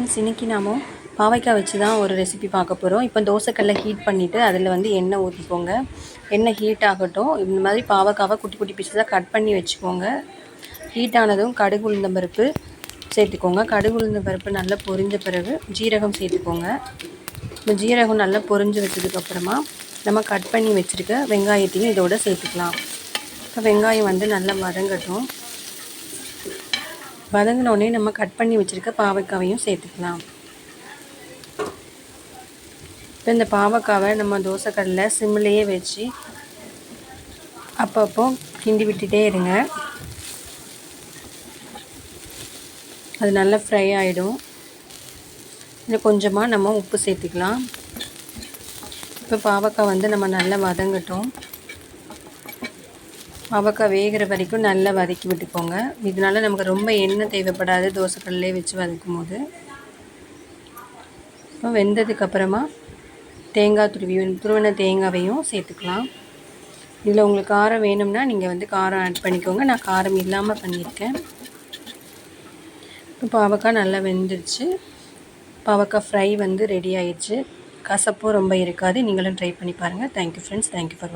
Friends, இன்றைக்கி நாம பாவைக்காய் வச்சு தான் ஒரு ரெசிபி பார்க்க போகிறோம். இப்போ தோசைக்கல்லை ஹீட் பண்ணிவிட்டு அதில் வந்து எண்ணெய் ஊற்றிக்கோங்க. எண்ணெய் ஹீட் ஆகட்டும். இந்த மாதிரி பாவக்காவை குட்டி குட்டி பீஸஸாக கட் பண்ணி வச்சுக்கோங்க. ஹீட் ஆனதும் கடுகு உளுந்தம் பருப்பு சேர்த்துக்கோங்க. கடுகு உளுந்தம் பருப்பு நல்லா பொரிஞ்ச பிறகு ஜீரகம் சேர்த்துக்கோங்க. இந்த ஜீரகம் நல்லா பொரிஞ்சு வச்சதுக்கப்புறமா நம்ம கட் பண்ணி வச்சுருக்க வெங்காயத்தையும் இதோட சேர்த்துக்கலாம். இப்போ வெங்காயம் வந்து நல்லா வதங்கட்டும். வதங்கினோடனே நம்ம கட் பண்ணி வச்சுருக்க பாவக்காவையும் சேர்த்துக்கலாம். இப்போ இந்த பாவக்காவை நம்ம தோசைக்கல்லில் சிம்மிலேயே வச்சு அப்பப்போ கிண்டி விட்டுட்டே இருங்க. அது நல்லா ஃப்ரை ஆகிடும். இதில் கொஞ்சமாக நம்ம உப்பு சேர்த்துக்கலாம். இப்போ பாவக்காய் வந்து நம்ம நல்லா வதங்கட்டும். பாவக்காய் வேகிற வரைக்கும் நல்லா வதக்கி விட்டுக்கோங்க. இதனால் நமக்கு ரொம்ப எண்ணெய் தேவைப்படாது தோசைக்கல்லே வச்சு வதக்கும் போது. இப்போ வெந்ததுக்கப்புறமா தேங்காய் துருவின தேங்காவையும் சேர்த்துக்கலாம். இதில் உங்களுக்கு காரம் வேணும்னா நீங்கள் வந்து காரம் ஆட் பண்ணிக்கோங்க. நான் காரம் இல்லாமல் பண்ணியிருக்கேன். இப்போ பாவக்காய் நல்லா வெந்துருச்சு. பாவக்காய் ஃப்ரை வந்து ரெடி ஆயிடுச்சு. கசப்பும் ரொம்ப இருக்காது. நீங்களும் ட்ரை பண்ணி பாருங்கள். Thank you friends. தேங்க்யூ ஃபார் வாட்சிங்.